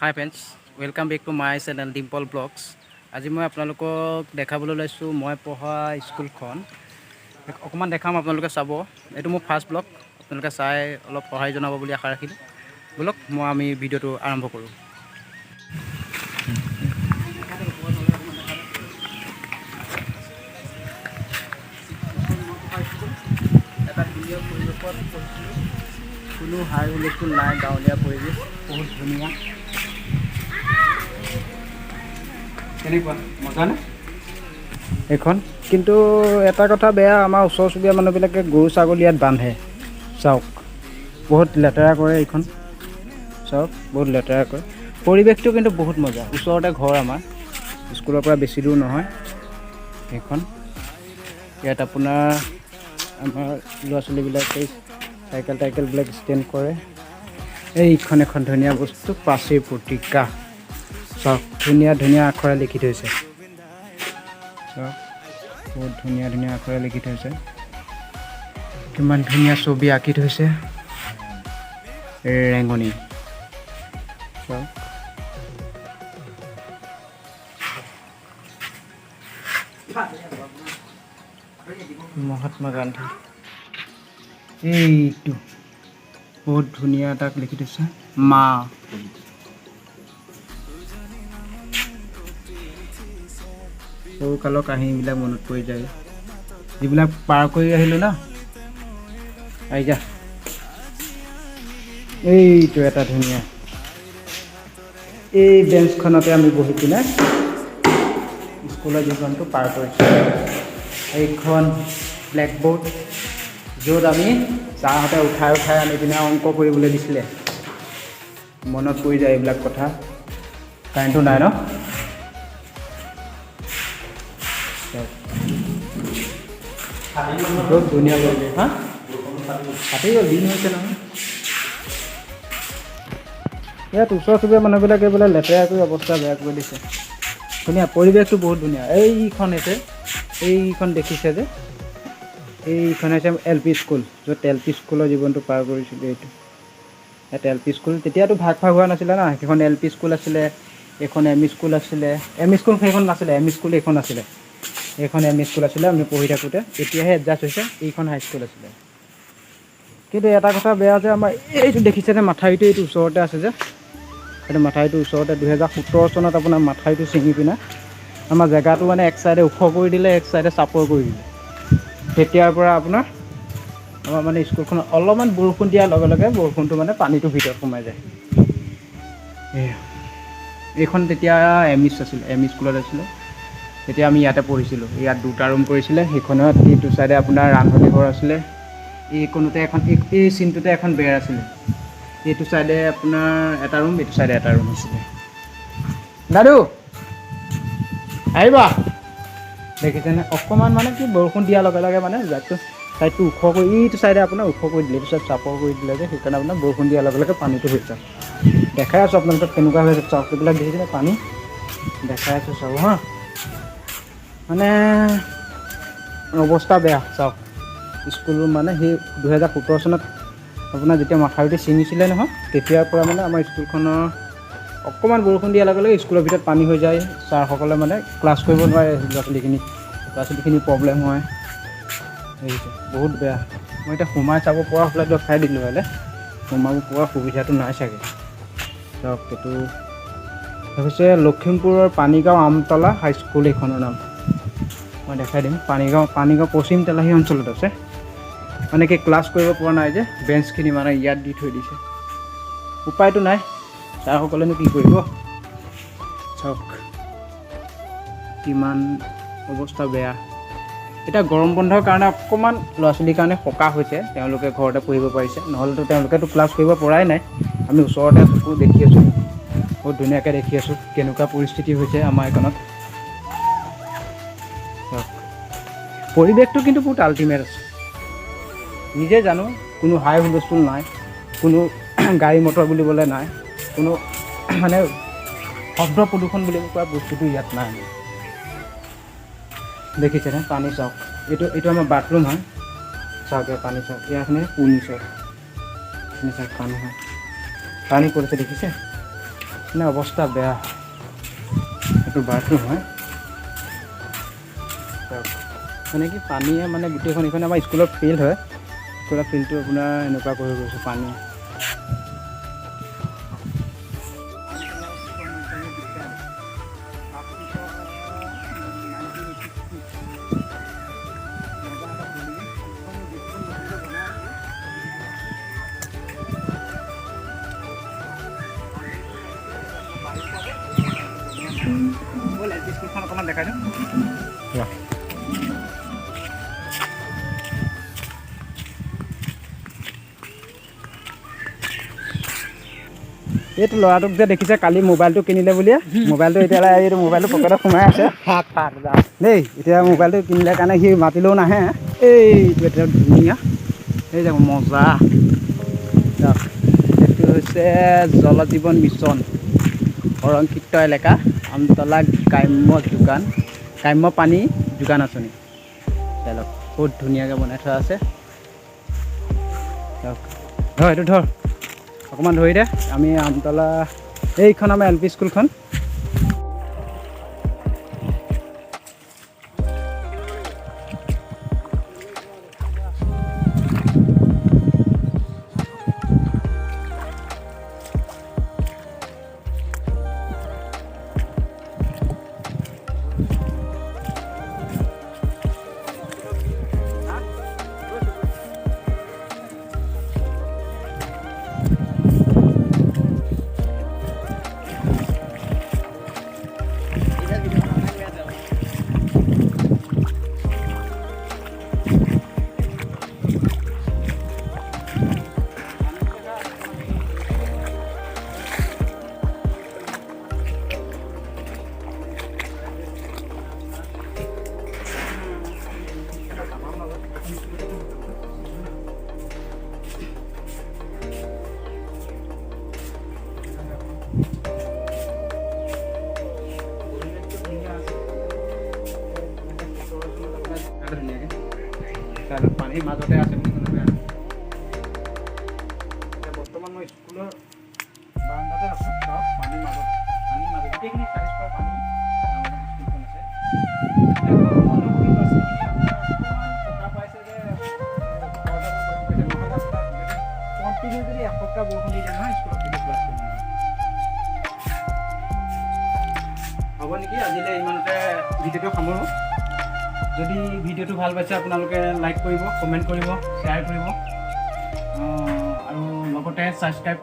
High friends, welcome back to my channel Dimple vlogs. আজি মই আপোনালোকক দেখাবলৈ লৈছোঁ মই পঢ়া স্কুলখন। অকণমান দেখাম, আপোনালোকে চাব। এইটো মোৰ ফাৰ্ষ্ট ব্লগ, আপোনালোকে চাই অলপ সহায় জনাব বুলি আশা ৰাখিলোঁ। ব'লক আমি ভিডিঅ'টো আৰম্ভ কৰোঁ। এটা ধুনীয়া পৰিৱেশত পঢ়িছিলোঁ, কোনো হাই হুলস্থুল নাই, গাঁৱলীয়া পৰিৱেশ বহুত ধুনীয়া। কেনেকুৱা মজা নে এইখন? কিন্তু এটা কথা বেয়া, আমাৰ ওচৰ চুবুৰীয়া মানুহবিলাকে গৰু ছাগলী ইয়াত বান্ধে। চাওক, বহুত লেতেৰা কৰে এইখন। চাওক, বহুত লেতেৰা কৰে। পৰিৱেশটো কিন্তু বহুত মজা। ওচৰতে ঘৰ আমাৰ, স্কুলৰ পৰা বেছি দূৰ নহয় এইখন। ইয়াত আপোনাৰ আমাৰ ল'ৰা ছোৱালীবিলাকে চাইকেলবিলাক ষ্টেণ্ড কৰে। এইখন এখন ধুনীয়া বস্তু, প্ৰাচীৰ পত্ৰিকা। চাওক, ধুনীয়া ধুনীয়া আখৰে লিখি থৈছে। চাওক, বহুত ধুনীয়া ধুনীয়া আখৰে লিখি থৈছে। কিমান ধুনীয়া ছবি আঁকি থৈছে। ৰেঙনি। চাওক, মহাত্মা গান্ধী। এইটো বহুত ধুনীয়া তাক লিখি থৈছে, মা। সৰুকালৰ কাহিনীবিলাক মনত পৰি যায়, যিবিলাক পাৰ কৰি আহিলোঁ না। আহিছা, এইটো এটা ধুনীয়া, এই বেঞ্চখনতে আমি বহি কিনে স্কুলৰ জীৱনটো পাৰ কৰিছোঁ। এইখন ব্লেকবৰ্ড, য'ত আমি ছাৰহঁতে উঠাই আনি পিনে অংক কৰিবলৈ দিছিলে। মনত পৰি যায় এইবিলাক কথা। কাৰেণ্টটো নাই ন? বহুত ধুনীয়া পৰিৱেশ। হা, ফাটি গ'ল, দিন হৈছে নহয়। ইয়াত ওচৰ চুবুৰীয়া মানুহবিলাকে বোলে লেতেৰা কৰি অৱস্থা বেয়া কৰি দিছে। ধুনীয়া পৰিৱেশটো, বহুত ধুনীয়া। এইখন দেখিছে যে, এইখন হৈছে LP স্কুল, য'ত LP স্কুলৰ জীৱনটো পাৰ কৰিছিলোঁ। এইটো ইয়াত LP স্কুল। তেতিয়াতো ভাগ হোৱা নাছিলে না, সেইখন LP স্কুল আছিলে, এইখন ME স্কুল আছিলে। ME স্কুল সেইখন নাছিলে, ME স্কুল এইখন আছিলে। এইখন ME স্কুল আছিলে আমি পঢ়ি থাকোঁতে, এতিয়াহে এডজাষ্ট হৈছে। এইখন হাই স্কুল আছিলে। কিন্তু এটা কথা বেয়া যে, আমাৰ এইটো দেখিছেনে, মাথাউৰিটো এইটো ওচৰতে আছে যে, সেইটো মাথাউৰিটোৰ ওচৰতে 2017 চনত আপোনাৰ মাথাউৰিটো ছিঙি পিনে আমাৰ জেগাটো মানে এক চাইডে ওখ কৰি দিলে, এক চাইডে চাপৰ কৰি দিলে। তেতিয়াৰ পৰা আপোনাৰ আমাৰ মানে স্কুলখনত অলপমান বৰষুণ দিয়াৰ লগে লগে বৰষুণটো মানে পানীটো ভিতৰত সোমাই যায়। এইখন তেতিয়া ME আছিলে, ME স্কুলত আছিলে। তেতিয়া আমি ইয়াতে পঢ়িছিলোঁ। ইয়াত 2টা ৰুম কৰিছিলে। সেইখনত এইটো চাইডে আপোনাৰ ৰান্ধনি ঘৰ আছিলে, এইকণতে এখন, এই চিনটোতে এখন বেৰ আছিলে। এইটো চাইডে আপোনাৰ এটা ৰুম, এইটো চাইডে এটা ৰুম আছিলে। দাদু আহিবা। দেখিছেনে, অকণমান মানে কি বৰষুণ দিয়াৰ লগে লগে মানে জেগাটো চাইডটো ওখ কৰি, এইটো চাইডে আপোনাৰ ওখ কৰি দিলে, এইটো চাইড চাপৰ কৰি দিলে যে, সেইকাৰণে আপোনাৰ বৰষুণ দিয়াৰ লগে লগে পানীটো হৈ যায়। দেখাই আছোঁ আপোনালোকক কেনেকুৱা হৈ আছে। চাওক, এইবিলাক দেখিছেনে, পানী দেখাই আছোঁ চাব হা। মানে অৱস্থা বেয়া। চাওক, স্কুল মানে সেই 2017 চনত আপোনাৰ যেতিয়া মাথাউৰিটো ছিঙিছিলে নহয়, তেতিয়াৰ পৰা মানে আমাৰ স্কুলখনৰ অকণমান বৰষুণ দিয়াৰ লগে লগে স্কুলৰ ভিতৰত পানী হৈ যায়। ছাৰসকলে মানে ক্লাছ কৰিব নোৱাৰে, ল'ৰা ছোৱালীখিনি প্ৰব্লেম হয়। দেখিছে, বহুত বেয়া। মই এতিয়া সোমাই চাব পৰা হ'লেতো দেখাই দিলোঁ হ'লে, সোমাব পৰা সুবিধাটো নাই চাগে। চাওক, এইটো হৈছে লখিমপুৰৰ পানীগাঁও আমতলা হাইস্কুল, এইখনৰ নাম। মই দেখাই দিম। পানীগাঁও পশ্চিম তেলাহী অঞ্চলত আছে। মানে কি ক্লাছ কৰিব পৰা নাই যে, বেঞ্চখিনি মানে ইয়াত দি থৈ দিছে। উপায়টো নাই, ছাৰসকলেনো কি কৰিব। চাওক, কিমান অৱস্থা বেয়া। এতিয়া গৰম বন্ধৰ কাৰণে অকণমান ল'ৰা ছোৱালীৰ কাৰণে সকাহ হৈছে, তেওঁলোকে ঘৰতে পঢ়িব পাৰিছে। নহ'লেতো তেওঁলোকেতো ক্লাছ কৰিব পৰাই নাই। আমি ওচৰতে থাকোঁ, দেখি আছোঁ, বহুত ধুনীয়াকৈ দেখি আছোঁ কেনেকুৱা পৰিস্থিতি হৈছে আমাৰ এইখনত। পৰিৱেশটো কিন্তু বহুত আল্টিমেট আছে। নিজে জানো, কোনো হাই হুলস্থুল নাই, কোনো গাড়ী মটৰ বুলিবলৈ নাই, কোনো মানে শব্দ প্ৰদূষণ বুলি কোৱা বস্তুটো ইয়াত নাই। দেখিছেনে, পানী চাওক, এইটো আমাৰ বাথৰুম হয়। চাওক, পানী চাওক, ইয়াৰখিনি পুনি চাওক, চাওক পানী হয়, পানী পৰিছে দেখিছে। মানে অৱস্থা বেয়া। এইটো বাথৰুম হয়। মানে কি পানীয়ে মানে গোটেইখন এইখন আমাৰ স্কুলৰ ফিল্ড হয়। স্কুলৰ ফিল্ডটো আপোনাৰ এনেকুৱা কৰি গৈছে পানী। স্কুলখন অকণমান দেখাই দিওঁ। এইটো ল'ৰাটোক যে দেখিছে কালি মোবাইলটো কিনিলে বুলিয়ে, মোবাইলটো এতিয়ালৈ এইটো মোবাইলটো পকেটত সোমাই আছে দেই। এতিয়া মোবাইলটো কিনিলে কাৰণে সি মাতিলেও নাহে। এইটো এতিয়া ধুনীয়া, এই যে মজা। এইটো হৈছে জল জীৱন মিছন সংৰক্ষিত এলেকা আমতলা গ্ৰাম্য পানী যোগান আঁচনি। চাওক বহুত ধুনীয়াকৈ বনাই থোৱা আছে। ধৰ এইটো ধৰ অকণমান ধৰি দে। আমি আমতলা এইখন আমাৰ LP স্কুলখন। পানীৰ মাজতে আছে বুলি ক'লে বেয়া। এতিয়া বৰ্তমান মই স্কুলৰ বাৰাণ্ডাতে আছোঁ। পানীৰ মাজত গোটেইখিনি চাইজ কৰা পানী স্কুলখন আছে। কণ্টিনিউ যদি এসপ্তাহ বৰষুণ দি দিয়ে নহয় স্কুলত ক্লাছ কৰিব নোৱাৰে। হ'ব নেকি আজিলৈ ইমানতে ভিডিঅ'টো সামৰোঁ। যদি ভিডিঅ'টো ভাল পাইছে আপোনালোকে লাইক কৰিব, কমেণ্ট কৰিব, শ্বেয়াৰ কৰিব আৰু লগতে ছাবস্ক্ৰাইব